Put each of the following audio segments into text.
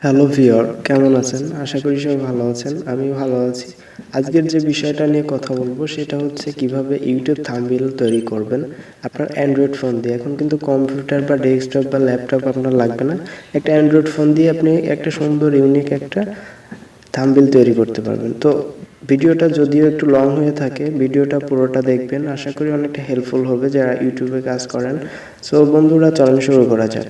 Hello viewer, কেমন আছেন? আশা করি সবাই ভালো আছেন। আমিও ভালো আছি। আজকের যে বিষয়টা নিয়ে কথা বলবো সেটা হচ্ছে কিভাবে ইউটিউব থাম্বনেল তৈরি করবেন আপনার অ্যান্ড্রয়েড ফোন দিয়ে। এখন কিন্তু কম্পিউটার বা ডেস্কটপ বা ল্যাপটপ আপনার লাগবে না। একটা অ্যান্ড্রয়েড ফোন দিয়ে আপনি একটা সুন্দর ইউনিক একটা থাম্বনেল তৈরি করতে পারবেন। তো ভিডিওটা যদিও একটু লং হয়ে থাকে, ভিডিওটা পুরোটা দেখবেন। আশা করি অনেকটা হেল্পফুল হবে যারা ইউটিউবে কাজ করেন। সো বন্ধুরা, চলেন শুরু করা যাক।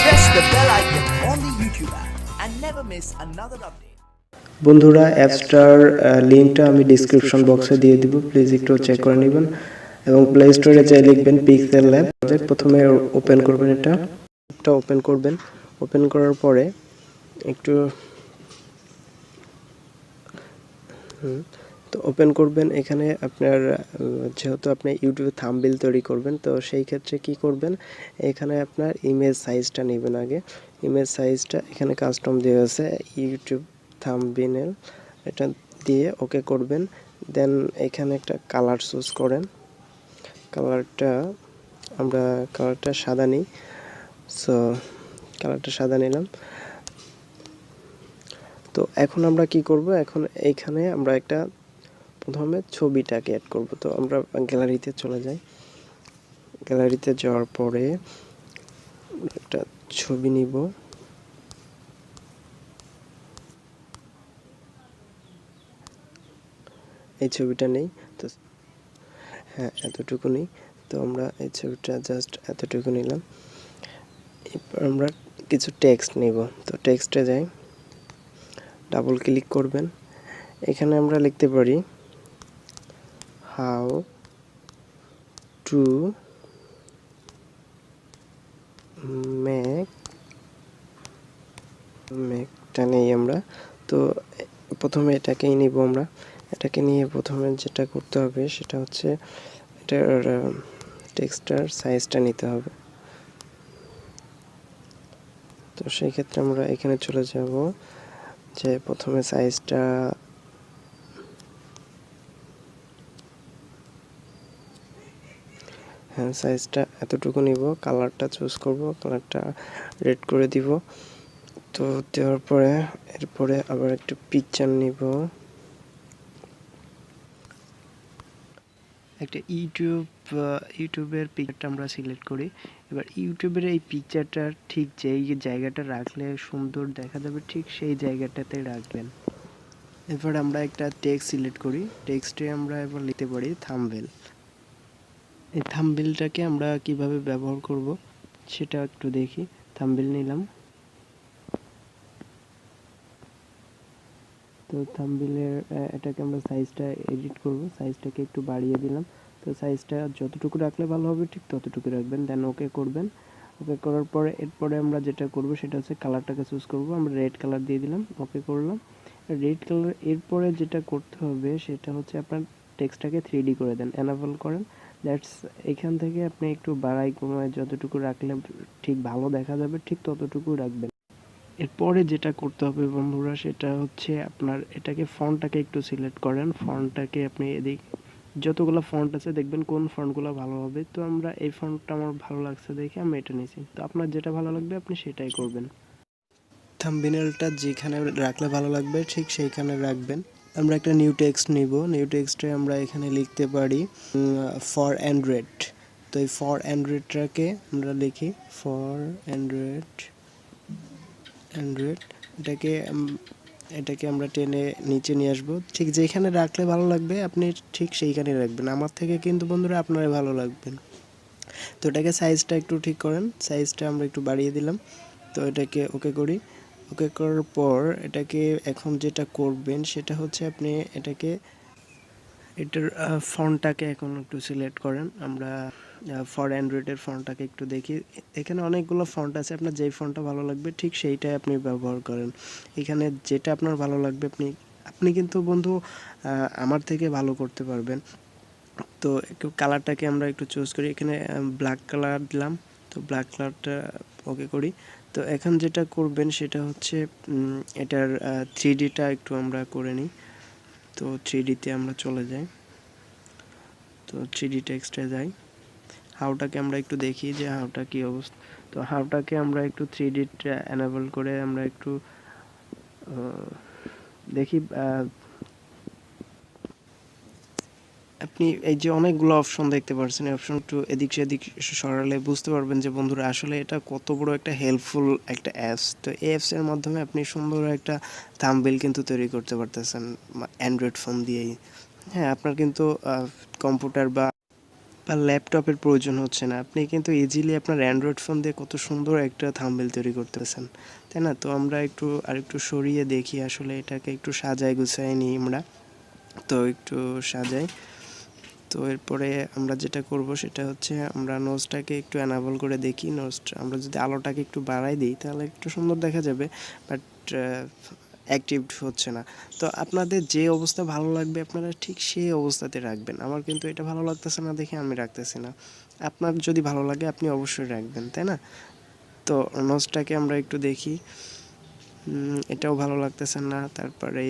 Press the bell icon on the YouTube app and never miss another update. বন্ধুরা, অ্যাপসটার লিঙ্কটা আমি ডিসক্রিপশন বক্সে দিয়ে দিব, প্লিজ একটু চেক করে নেবেন। এবং প্লে স্টোরে যাই লিখবেন পিক্সেল ল্যাব প্রজেক্ট। প্রথমে ওপেন করবেন, এটা ওপেন করবেন। ওপেন করার পরে একটু তো ওপেন করবেন। এখানে আপনার যেহেতু আপনি ইউটিউবে থাম্বনেল তৈরি করবেন, তো সেই ক্ষেত্রে কি করবেন, এখানে আপনার ইমেজ সাইজটা নেবেন আগে। ইমেজ সাইজটা এখানে কাস্টম দেওয়া আছে ইউটিউব থাম্বনেল, এটা দিয়ে ওকে করবেন। দেন এখানে একটা কালার চুজ করেন। কালারটা আমরা সাদা নিই। সো কালারটা সাদা নিলাম। তো এখন আমরা কি করব, এখন এইখানে আমরা একটা প্রথমে ছবিটাকে অ্যাড করব। তো আমরা গ্যালারিতে চলে যাই। গ্যালারিতে যাওয়ার পরে একটা ছবি নিব। এই ছবিটা নেই। তো হ্যাঁ, এতটুকুনি। তো আমরা এই ছবিটা জাস্ট এতটুকু নিলাম। এরপর আমরা কিছু টেক্সট নিব। তো টেক্সটে যাই, ডাবল ক্লিক করবেন। এখানে আমরা লিখতে পারি হাউ টু মেক মেকটা নেই আমরা। তো প্রথমে এটাকেই নিব আমরা। এটাকে নিয়ে প্রথমে যেটা করতে হবে সেটা হচ্ছে এটার টেক্সটার সাইজটা নিতে হবে। তো সেই ক্ষেত্রে আমরা এখানে চলে যাব, যে প্রথমে সাইজটা সাইজটা এতটুকু নিব। কালারটা চুজ করব, কালারটা রেড করে দিব। তো দেওয়ার পরে এরপরে আবার একটু পিকচার নিব। একটা ইউটিউবের পিকচারটা আমরা সিলেক্ট করি। এবার ইউটিউবের এই পিকচারটা ঠিক যেই জায়গাটা রাখলে সুন্দর দেখা যাবে, ঠিক সেই জায়গাটাতে রাখবেন। এরপর আমরা একটা টেক্সট সিলেক্ট করি। টেক্সটে আমরা এবার লিখতে পারি থাম্বনেল। এই থাম্বনেলটাকে আমরা কিভাবে ব্যবহার করব সেটা একটু দেখি। থাম্বনেল নিলাম। তো থাম্বনেলের এটাকে আমরা সাইজটা এডিট করব। সাইজটাকে একটু বাড়িয়ে দিলাম। তো সাইজটা যতটুকু রাখলে ভালো হবে ঠিক ততটুকু রাখবেন, দেন ওকে করবেন। ওকে করার পরে এরপরে আমরা যেটা করব সেটা হচ্ছে কালারটাকে চুজ করব। আমরা রেড কালার দিয়ে দিলাম, ওকে করলাম। রেড কালার এরপরে যেটা করতে হবে সেটা হচ্ছে আপনার টেক্সটটাকে 3D করে দেন, এনাবল করেন। দ্যাটস এখান থেকে আপনি একটু বাড়াই কমায় যতটুকু রাখলে ঠিক ভালো দেখা যাবে ঠিক ততটুকু রাখবেন। এরপরে যেটা করতে হবে বন্ধুরা সেটা হচ্ছে আপনার এটাকে ফন্টটাকে একটু সিলেক্ট করেন। ফন্টটাকে আপনি এদিক যতগুলো ফন্ট আছে দেখবেন কোন ফন্টগুলো ভালো হবে। তো আমরা এই ফন্টটা আমার ভালো লাগছে দেখে আমি এটা নিয়েছি। তো আপনার যেটা ভালো লাগবে আপনি সেটাই করবেন। থাম্বনেলটা যেখানে রাখলে ভালো লাগবে ঠিক সেইখানে রাখবেন। আমরা একটা নিউ টেক্সট নিব। নিউ টেক্সটে আমরা এখানে লিখতে পারি ফর অ্যান্ড্রয়েড। তো এই ফর অ্যান্ড্রয়েডটাকে আমরা লিখি ফর অ্যান্ড্রয়েড। অ্যান্ড্রয়েড এটাকে আমরা টেনে নিচে নিয়ে আসবো। ঠিক যেখানে রাখলে ভালো লাগবে আপনি ঠিক সেইখানে রাখবেন। আমার থেকে কিন্তু বন্ধুরা আপনারাই ভালো লাগবেন। তো এটাকে সাইজটা একটু ঠিক করেন। সাইজটা আমরা একটু বাড়িয়ে দিলাম। তো এটাকে ওকে করি। ওকে করার পর এটাকে এখন যেটা করবেন সেটা হচ্ছে আপনি এটার ফন্টটাকে এখন একটু সিলেক্ট করেন। আমরা ফর অ্যান্ড্রয়েডের ফন্টটাকে একটু দেখি। এখানে অনেকগুলো ফন্ট আছে, আপনার যেই ফন্টটা ভালো লাগবে ঠিক সেইটাই আপনি ব্যবহার করেন। এখানে যেটা আপনার ভালো লাগবে আপনি কিন্তু বন্ধু আমার থেকে ভালো করতে পারবেন। তো একটু কালারটাকে আমরা একটু চুজ করি। এখানে ব্ল্যাক কালার দিলাম। তো ব্ল্যাক কালারটা ওকে করি। তো এখন যেটা করবেন সেটা হচ্ছে এটার 3Dটা একটু আমরা করে নিই। তো 3Dতে আমরা চলে যাই। তো 3D টেক্সটে যাই। হাউটাকে আমরা একটু দেখি যে হাউটা কি অবস্থা। তো হাউটাকে আমরা একটু 3D এনেবল করে আমরা একটু দেখি। আপনি এই যে অনেকগুলো অপশন দেখতে পাচ্ছেন, এই অপশন একটু এদিক সেদিক সরালে বুঝতে পারবেন যে বন্ধুরা আসলে এটা কত বড় একটা হেল্পফুল একটা অ্যাপস। তো এই অ্যাপসের মাধ্যমে আপনি সুন্দর একটা থাম্বনেল কিন্তু তৈরি করতে পারতেছেন অ্যান্ড্রয়েড ফোন দিয়েই। হ্যাঁ, আপনার কিন্তু কম্পিউটার বা ল্যাপটপের প্রয়োজন হচ্ছে না, আপনি কিন্তু ইজিলি আপনার অ্যান্ড্রয়েড ফোন দিয়ে কত সুন্দর একটা থাম্বনেল তৈরি করতেছেন, তাই না? তো আমরা আরেকটু সরিয়ে দেখি, আসলে এটাকে একটু সাজাই গুছাই নিই আমরা। তো একটু সাজাই। তো এরপরে আমরা যেটা করব সেটা হচ্ছে আমরা নোজটাকে একটু অ্যানাবল করে দেখি। আমরা যদি আলোটাকে একটু বাড়াই দিই তাহলে একটু সুন্দর দেখা যাবে, বাট অ্যাক্টিভ হচ্ছে না। তো আপনাদের যে অবস্থা ভালো লাগবে আপনারা ঠিক সেই অবস্থাতে রাখবেন। আমার কিন্তু এটা ভালো লাগতেছে না দেখে আমি রাখতেছি না। আপনার যদি ভালো লাগে আপনি অবশ্যই রাখবেন, তাই না? তো নোজটাকে আমরা একটু দেখি, এটাও ভালো লাগতেছে না। তারপরে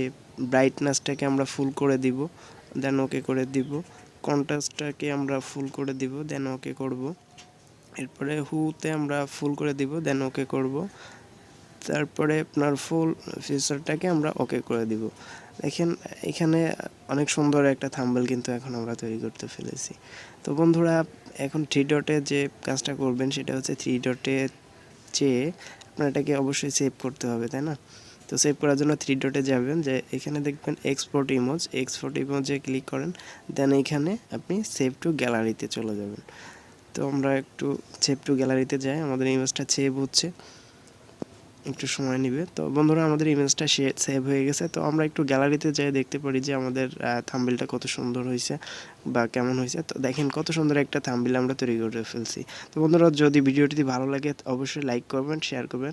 ব্রাইটনেসটাকে আমরা ফুল করে দিব, দেন ওকে করে দিব। কন্ট্রাস্টটাকে আমরা ফুল করে দিব, দেন ওকে করব। এরপরে হুতে আমরা ফুল করে দিব, দেন ওকে করব। তারপরে আপনার ফুল ফিচারটাকে আমরা ওকে করে দিব। দেখেন এখানে অনেক সুন্দর একটা থাম্বনেল কিন্তু এখন আমরা তৈরি করতে ফেলেছি। তো বন্ধুরা, এখন 3 ডটে যে কাজটা করবেন সেটা হচ্ছে 3 ডটে চেয়ে আপনার এটাকে অবশ্যই সেভ করতে হবে, তাই না? তো সেভ করার জন্য 3 ডটে যাবেন, যে এখানে দেখবেন এক্সপোর্ট ইমোজে ক্লিক করেন, দেন এখানে আপনি সেভ টু গ্যালারিতে চলে যাবেন। তো আমরা একটু সেভ টু গ্যালারিতে যাই, আমাদের ইমেজটা সেভ হচ্ছে, একটু সময় নেবে। তো বন্ধুরা, আমাদের ইমেজটা সেভ হয়ে গেছে। তো আমরা একটু গ্যালারিতে যাই দেখতে পারি যে আমাদের থাম্বনেলটা কত সুন্দর হয়েছে বা কেমন হয়েছে। তো দেখেন কত সুন্দর একটা থাম্বনেল আমরা তৈরি করে ফেলছি। তো বন্ধুরা, যদি ভিডিওটি ভালো লাগে অবশ্যই লাইক করবেন, শেয়ার করবেন।